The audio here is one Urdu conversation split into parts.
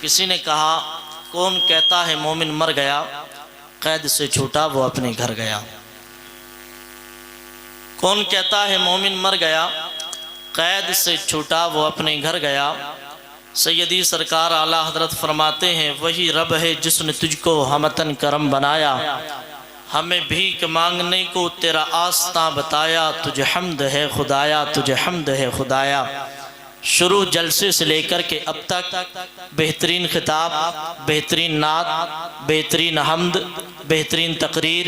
کسی نے کہا کون کہتا ہے مومن مر گیا، قید سے چھوٹا وہ اپنے گھر گیا۔ کون کہتا ہے مومن مر گیا، قید سے چھوٹا وہ اپنے گھر گیا۔ سیدی سرکار اعلیٰ حضرت فرماتے ہیں وہی رب ہے جس نے تجھ کو ہمتن کرم بنایا، ہمیں بھیک مانگنے کو تیرا آستاں بتایا، تجھے حمد ہے خدایا، تجھے حمد ہے خدایا۔ شروع جلسے سے لے کر کے اب تک بہترین خطاب، بہترین نعت، بہترین حمد، بہترین تقریر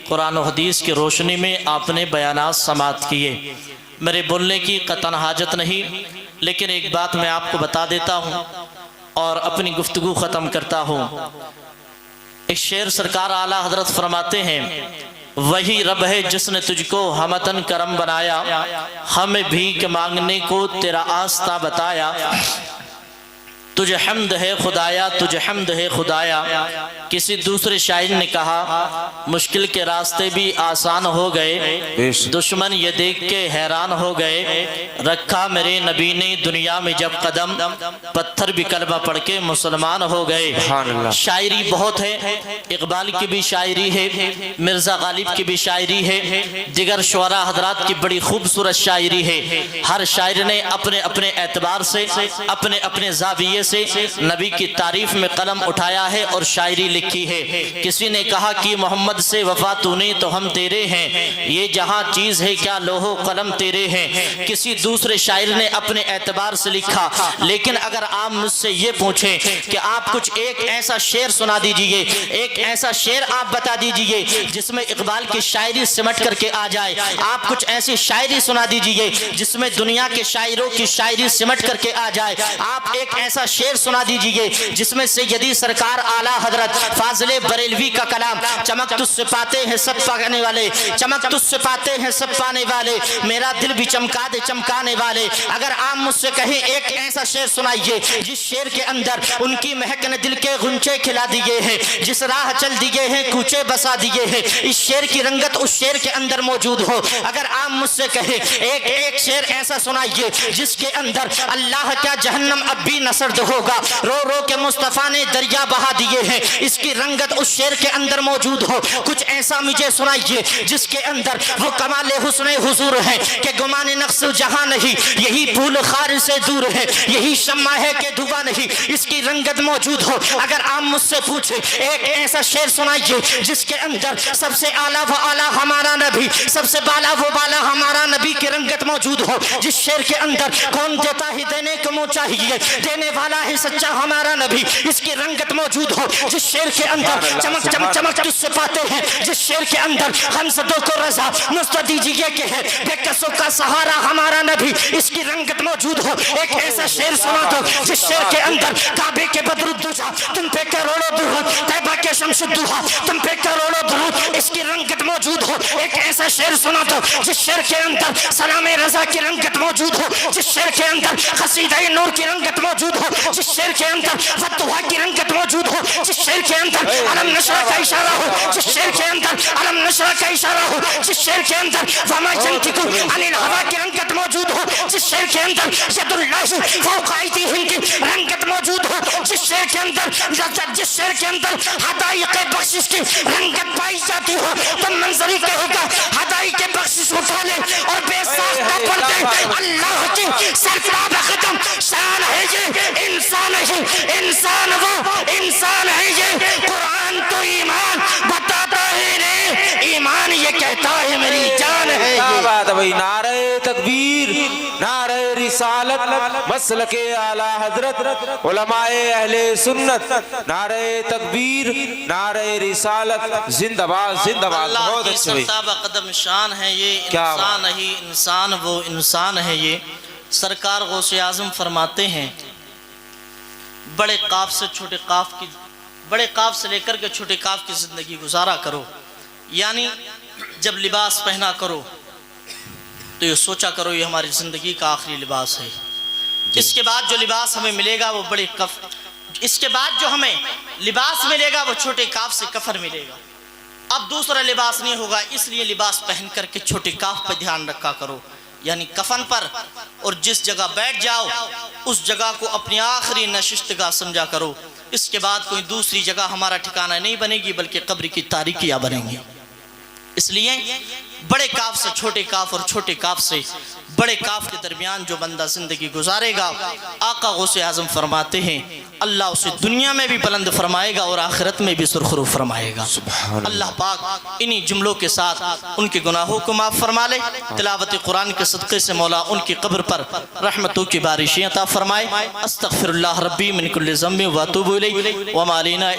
قرآن و حدیث کی روشنی میں آپ نے بیانات سماعت کیے۔ میرے بولنے کی قطعاً حاجت نہیں، لیکن ایک بات میں آپ کو بتا دیتا ہوں اور اپنی گفتگو ختم کرتا ہوں۔ ایک شعر سرکار اعلیٰ حضرت فرماتے ہیں وہی رب ہے جس نے تجھ کو ہمتن کرم بنایا، ہمیں بھیک مانگنے کو تیرا آستہ بتایا، تجھے حمد ہے خدایا، تجھے حمد ہے خدایا۔ کسی دوسرے شاعر نے کہا مشکل کے راستے بھی آسان ہو گئے، دشمن یہ دیکھ کے حیران ہو گئے، رکھا میرے نبی نے دنیا میں جب قدم، پتھر بھی کلمہ پڑھ کے مسلمان ہو گئے۔ شاعری بہت ہے، اقبال کی بھی شاعری ہے، مرزا غالب کی بھی شاعری ہے، دیگر شعراء حضرات کی بڑی خوبصورت شاعری ہے۔ ہر شاعر نے اپنے اپنے اعتبار سے، اپنے اپنے زاویے سے نبی کی تعریف میں قلم اٹھایا ہے اور شاعری لکھی ہے۔ کسی نے کہا کہ محمد سے وفا تو نے تو ہم تیرے ہیں، یہ جہاں چیز ہے کیا لوح و قلم تیرے ہیں۔ کسی دوسرے شاعر نے اپنے اعتبار سے لکھا، لیکن اگر آپ مجھ سے یہ پوچھیں کہ آپ کچھ ایک ایسا شعر سنا دیجئے، ایک ایسا شعر آپ بتا دیجئے جس میں اقبال کی شاعری سمٹ کر کے آ جائے، آپ کچھ ایسی شاعری سنا دیجئے جس میں دنیا کے شاعروں کی شاعری سمٹ کر کے آ جائے، آپ ایک ایسا شعر سنا دیجئے جس میں سیدی سرکار اعلیٰ حضرت فاضل بریلوی کا کلام، چمک تجھ سے پاتے ہیں سب پانے والے، چمک تجھ سے پاتے ہیں سب پانے والے، میرا دل بھی چمکا دے چمکانے والے۔ اگر آپ مجھ سے کہیں ایک ایسا شعر سنائیے جس شعر کے اندر ان کی مہک نے دل کے غنچے کھلا دیے ہیں، جس راہ چل دیے ہیں کوچے بسا دیے ہیں، اس شعر کی رنگت اس شعر کے اندر موجود ہو۔ اگر آپ مجھ سے کہیں ایک شعر ایسا سنائیے جس کے اندر اللہ کیا جہنم اب بھی نہ سرد ہوگا، رو رو کے مصطفیٰ نے دریا بہا دیے ہیں، اس کی رنگت اس شعر کے اندر موجود ہو۔ کچھ ایسا مجھے سنائیے جس کے اندر وہ کمال حسن حضور ہے کہ گمان نقص جہاں نہیں، یہی پھول خار سے دور ہے، یہی شمع ہے کہ دھواں نہیں، اس کی رنگت موجود ہو۔ اگر آپ مجھ سے پوچھیں ایک ایسا شعر سنائیے جس کے اندر سب سے اعلیٰ و اعلیٰ ہمارا نبی، سب سے بالا و بالا ہمارا نبی کی رنگت موجود ہو، جس شعر کے اندر کون دیتا ہی دینے کو منہ چاہیے، دینے والا ہے سچا ہمارا نبی، اس کی رنگت موجود ہو۔ جس شعر کے اندر چمک چمک چمک تجھ سے پاتے ہیں، جس شعر کے اندر ہمزدوں کو رضا نصرت دیجیے کہ ہے بے کسوں کا سہارا ہمارا نبی، اس کی رنگت موجود ہو۔ ایک ایسا شعر سنا دو جس شعر کے اندر کعبے کے بدر الدجا تم پہ کروڑوں درود، طیبہ کے شمس الدہا تم پہ کروڑوں درود، اس کی رنگت موجود ہو۔ ایک ایسا شعر سنا دو جس شعر کے اندر سلام رضا کی رنگت موجود ہو، جس شعر کے اندر قصیدہ نور کی رنگت موجود ہو، جس شعر کے اندر فتوحہ کی رنگت موجود ہو، جس شعر کے اندر علم نشرہ کا اشارہ ہو، جس شعر کے اندر علم نشرہ کا اشارہ ہو، جس شعر کے اندر وما ينطق عن الهوى کی رنگت موجود ہو، جس شعر کے اندر ید اللہ فوق ایدیہم کی رنگت موجود ہو، جس شعر کے اندر حدائق بخشش کی رنگت پائی جاتی ہو، تو منظری کہے گا حدائق بخشش اٹھا لے اور بے ساختہ پڑھ دے اللہ کی سرکار ختم شان ہے یہ انسان ہے، انسان وہ انسان ہے یہ، قرآن تو ایمان بتاتا ہے رے، ایمان یہ کہتا ہے میری جان ہے۔ کیا بات ہے بھئی، نعرہ تکبیر، نعرہ رسالت، مسلک اعلیٰ حضرت، علماء اہل سنت، نعرہ تکبیر، نعرہ رسالت، زندہ باد زندہ باد۔ اللہ کی سرتابہ قدم شان ہے یہ، انسان ہی انسان وہ انسان ہے یہ۔ سرکار غوث اعظم فرماتے ہیں بڑے قاف سے چھوٹے قاف کی، بڑے قاف سے لے کر کے چھوٹے قاف کی زندگی گزارا کرو، یعنی جب لباس پہنا کرو تو یہ سوچا کرو یہ ہماری زندگی کا آخری لباس ہے، اس کے بعد جو لباس ہمیں ملے گا وہ بڑے کف، اس کے بعد جو ہمیں لباس ملے گا وہ چھوٹے کاف سے کفر ملے گا، اب دوسرا لباس نہیں ہوگا، اس لیے لباس پہن کر کے چھوٹے کاف پہ دھیان رکھا کرو۔ یعنی کفن پر، اور جس جگہ بیٹھ جاؤ اس جگہ کو اپنی آخری نشست گاہ سمجھا کرو، اس کے بعد کوئی دوسری جگہ ہمارا ٹھکانہ نہیں بنے گی بلکہ قبر کی تاریکیاں بنیں گی۔ اس لیے بڑے کاف سے چھوٹے کاف اور چھوٹے کاف سے بڑے کاف کے درمیان جو بندہ زندگی گزارے گا، آقا غوث اعظم فرماتے ہیں اللہ اسے دنیا میں بھی بلند فرمائے گا اور آخرت میں بھی سرخرو فرمائے گا۔ اللہ پاک انہی جملوں کے ساتھ ان کے گناہوں کو معاف فرما لے، تلاوت قرآن کے صدقے سے مولا ان کی قبر پر رحمتوں کی بارشیں عطا فرمائے۔ استغفر اللہ ربی من کل ذنب واتوب الیہ وما علینا